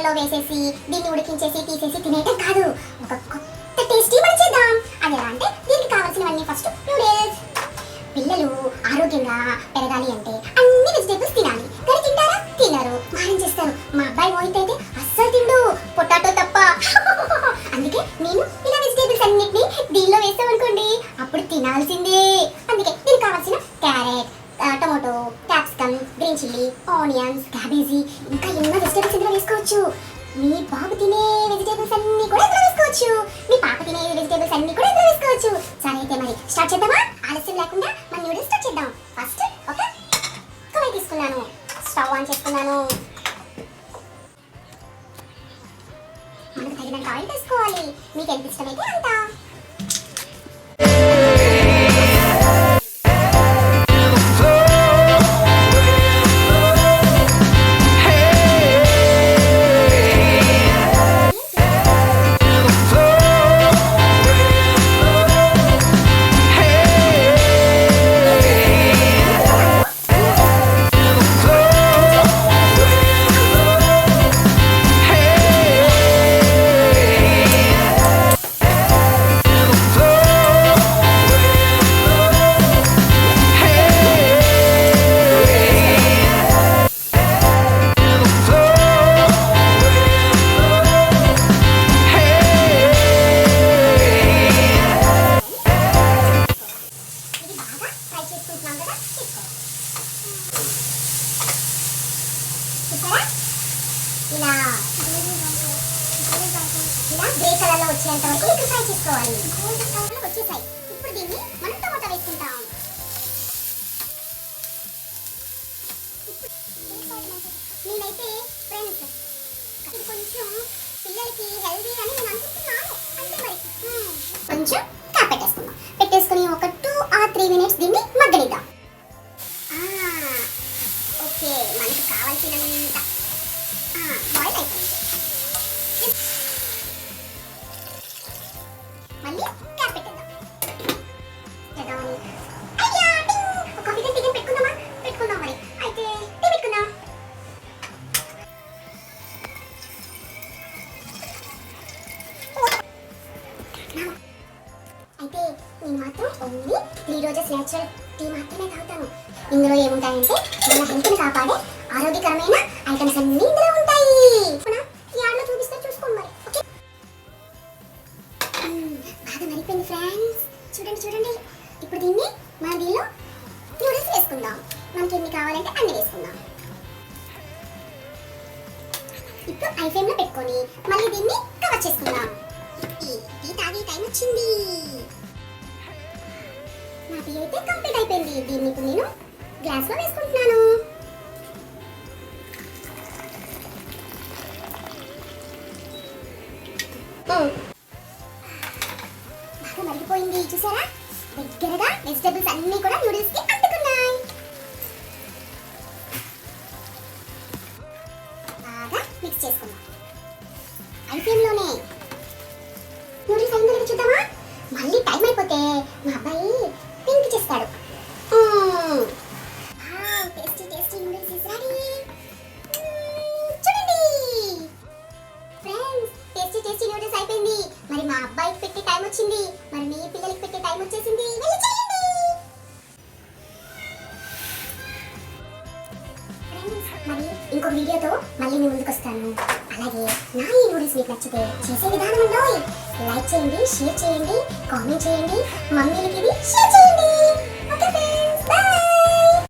కుక్కర్లో వేసేసి దీన్ని ఉడికించేసి తీసేసి తినేయటం కాదు, ఒక కొత్త టేస్టీ మనం చేద్దాం. అది ఎలా అంటే దీనికి కావాల్సినవన్నీ ఫస్ట్ నూడిల్స్. పిల్లలు ఆరోగ్యంగా పెరగాలి అంటే అన్ని వెజిటేబుల్స్ తినాలి, కానీ తింటారా? తినరు, మారం చేస్తారు. మా అబ్బాయి మోహిత్ అయితే అస్సలు తిండు, పొటాటో తప్ప. అందుకే నేను ఇలా వెజిటేబుల్స్ అన్నిటిని దీనిలో వేస్తామనుకోండి అప్పుడు తినాల్సిందే. అందుకే దీనికి కావాల్సిన carrot, tomato, capsicum, green chilli, onions, cabbage, ఇంకా ఎన్నో వెజిటేబుల్స్ ఇందులో వేసుకోవచ్చు. మీ బాబు తినే వెజిటేబుల్స్ అన్ని కూడా ఇందులో వేసుకోవచ్చు. మీ పాప తినే వెజిటేబుల్స్ అన్ని కూడా ఇందులో వేసుకోవచ్చు. సరే అయితే మరి స్టార్ట్ చేద్దామా? ఆలస్యం లేకుండా మన నూడిల్స్ స్టార్ట్ చేద్దాం. ఫస్ట్ ఒక కళాయి తీసుకున్నాను, స్టవ్ ఆన్ చేసుకున్నాను. మనకు తగినంత ఆయిల్ వేసుకోవాలి, మీకు ఎంత ఇష్టమైతే అంత. ఇలా గ్రే కలర్ లో వచ్చేంత వరకు ఇక్కడ ఫ్రై చేసుకోవాలి. వచ్చేసాయి. ఇప్పుడు దీన్ని మనం టమాటా వేసుకుంటాం. నేనైతే ఫ్రెండ్స్ ఇది కొంచెం పిల్లలకి హెల్దీ అని నేను అనుకుంటున్నాను. అంతే మరి. కొంచెం క్యాప్ పెట్టేసుకుందాం. పెట్టేసుకుని ఒక 2 or 3 minutes దీన్ని మగ్గనిద్దాం. ఓకే, మనకు కావాల్సినంత బాయిల్ అయిపోయింది. మళ్ళీ క్యాప్ పెట్టేద్దాం. ఒక బిగన్ టికెన్ పెట్టుకుందామా? పెట్టుకుందాం మరి. అయితే పెట్టుకుందాం. అయితే నేను మాత్రం ఓన్లీ 3 రోజెస్ న్యాచురల్ టీ మాత్రమే తాగుతాను. ఇందులో ఏముంటాయంటే మన హెల్త్ని కాపాడే ఆరోగ్యకరమైన ఐటమ్స్ అన్ని ఇందులో ఉంటాయి. ఈ ఆడలో చూపిస్తే చూసుకోండి మరి. ఓకే, బాగా మరిపోయింది ఫ్రెండ్స్. చూడండి చూడండి. ఇప్పుడు దీన్ని మన దీనిలో నూడిల్స్ వేసుకుందాం. మనకి ఎన్ని కావాలంటే అన్ని వేసుకుందాం. ఇప్పుడు ఐ ఫ్లేమ్లో పెట్టుకొని మళ్ళీ దీన్ని కవర్ చేసుకుందాం. టీ తాగే టైం వచ్చింది. నా టీ అయితే కంప్లీట్ అయిపోయింది. దీన్ని ఇప్పుడు నేను గ్లాస్లో వేసుకుంటున్నాను. బాగా మరిగిపోయింది చూసారా? దగ్గరగా వెజిటేబుల్స్ అన్ని కూడా నూడిల్స్ కి అంటుకున్నాయి. బాగా మిక్స్ చేసుకుందాం. ఐ ఫ్లేమ్లోనే. నూడిల్స్ అయిందో లేదో చూద్దామా? మళ్ళీ టైం అయిపోతే మా అబ్బాయి పింక్ చేస్తాడు. Tasty tasty noodles is ready. చూడండి ఫ్రెండ్స్, టేస్టీ టేస్టీ నూడిల్స్ అయిపోయింది. మరి మా అబ్బాయికి పెట్టే టైం వచ్చింది. మరి మీ పిల్లలకి పెట్టే టైం వచ్చేసింది. వెళ్ళి చేయండి ఫ్రెండ్స్. మరి ఇంకో వీడియోతో మళ్ళీ మీ ముందుకు వస్తాను. అలాగే నా ఈ నూడిల్స్ మీకు నచ్చితే చేసే విధానం ఉందో లైక్ చేయండి, షేర్ చేయండి, కామెంట్ చేయండి, మమ్మీలకి ఇది షేర్ చేయండి.